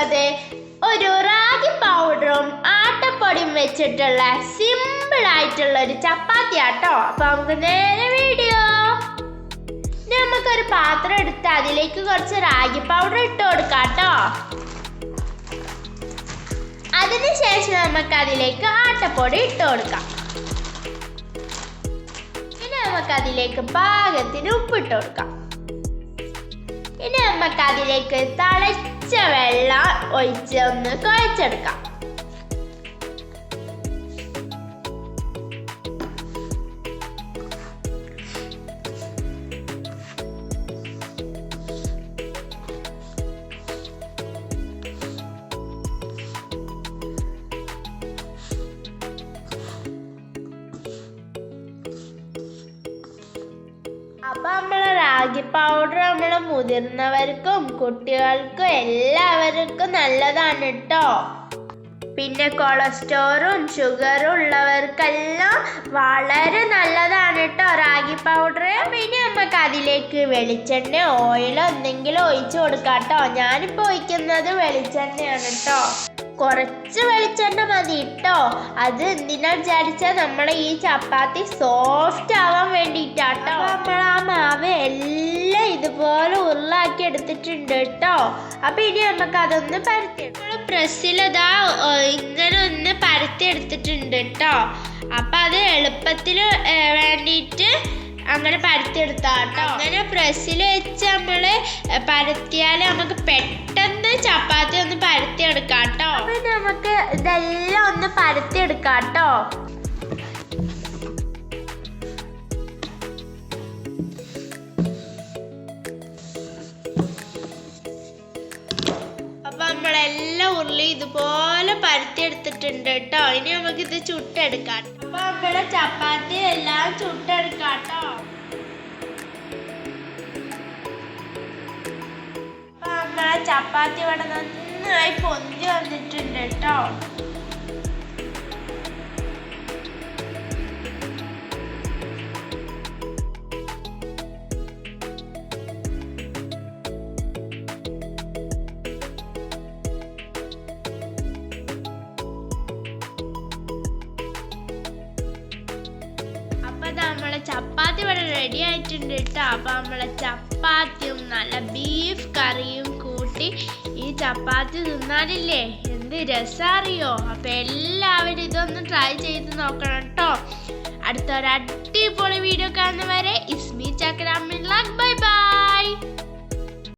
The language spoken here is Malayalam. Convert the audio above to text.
നമുക്കത് ഒരു റാഗി പൗഡറും ആട്ടപ്പൊടിയും വെച്ചിട്ടുള്ള സിമ്പിൾ ആയിട്ടുള്ള ഒരു ചപ്പാത്തി ആട്ടോ. അപ്പൊ നമുക്ക് നേരെ വീഡിയോ. നമുക്കൊരു പാത്രം എടുത്ത് അതിലേക്ക് കുറച്ച് റാഗി പൗഡർ ഇട്ട് കൊടുക്കാം കേട്ടോ. അതിനുശേഷം നമുക്ക് അതിലേക്ക് ആട്ടപ്പൊടി ഇട്ട് കൊടുക്കാം. ഇനി നമുക്ക് അതിലേക്ക് പാകത്തിന് ഉപ്പിട്ട് കൊടുക്കാം. ഇനി നമുക്ക് അതിലേക്ക് തിളച്ച വെള്ളം ഒഴിച്ച് ഒന്ന് കുഴച്ചെടുക്കാം. അപ്പൊ നമ്മളെ റാഗി പൗഡർ നമ്മളെ മുതിർന്നവർക്കും കുട്ടികൾക്കും എല്ലാവർക്കും നല്ലതാണ് കേട്ടോ. പിന്നെ കൊളസ്ട്രോളും ഷുഗറും ഉള്ളവർക്കെല്ലാം വളരെ നല്ലതാണ് കേട്ടോ റാഗി പൗഡർ. പിന്നെ നമുക്ക് അതിലേക്ക് വെളിച്ചെണ്ണ ഓയിലോ എന്തെങ്കിലും ഒഴിച്ചു കൊടുക്കാം കേട്ടോ. ഞാനിപ്പോൾ ഒഴിക്കുന്നത് വെളിച്ചെണ്ണയാണ് കേട്ടോ. കുറച്ച് വെളിച്ചെണ്ണ മതി കേട്ടോ. അത് എന്തിനാ വിചാരിച്ചാൽ നമ്മളെ ഈ ചപ്പാത്തി സോഫ്റ്റ് ആവാൻ വേണ്ടിയിട്ടാട്ടോ. നമ്മൾ ആ മാവ് എല്ലാം ഇതുപോലെ ഉരുളാക്കി എടുത്തിട്ടുണ്ട് കേട്ടോ. അപ്പൊ ഇനി നമുക്ക് അതൊന്ന് പരത്തി പ്രസ്സിലതാ ഇങ്ങനെ ഒന്ന് പരത്തി എടുത്തിട്ടുണ്ട് കേട്ടോ. അപ്പൊ അത് എളുപ്പത്തിൽ വേണ്ടിയിട്ട് അങ്ങനെ പരത്തിയെടുത്താട്ടോ. അങ്ങനെ പ്രസ്സിൽ വെച്ച് നമ്മള് പരത്തിയാൽ നമുക്ക് പെട്ടെന്ന് ചപ്പാത്തി ഒന്ന് പരത്തിയെടുക്കാം കേട്ടോ. അപ്പൊ നമുക്ക് ഇതെല്ലാം ഒന്ന് പരത്തിയെടുക്കാം കേട്ടോ. അപ്പൊ നമ്മളെല്ലാം ഉരുളി ഇതുപോലെ പരത്തിയെടുത്തിട്ടുണ്ട് കേട്ടോ. ഇനി നമുക്ക് ഇത് ചുട്ടെടുക്കാം. അപ്പൊ നമ്മളെ ചപ്പാത്തി എല്ലാം ചുട്ടെടുക്കാം കേട്ടോ. അപ്പൊ നമ്മളെ ചപ്പാത്തി ഇവിടെ നന്നായി പൊന്തി വന്നിട്ടുണ്ട് കേട്ടോ. നമ്മളെ ചപ്പാത്തി ഇവിടെ റെഡി ആയിട്ടുണ്ട് കേട്ടോ. അപ്പൊ നമ്മളെ ചപ്പാത്തിയും നല്ല ബീഫ് കറിയും കൂട്ടി ഈ ചപ്പാത്തി തിന്നാനില്ലേ എന്ത് രസറിയോ. അപ്പൊ എല്ലാവരും ഇതൊന്ന് ട്രൈ ചെയ്ത് നോക്കണം കേട്ടോ. അടുത്തൊരു അടിപൊളി വീഡിയോ കാണുന്നവരെ ഇസ്മി ചക്രാമിൻ. Bye bye.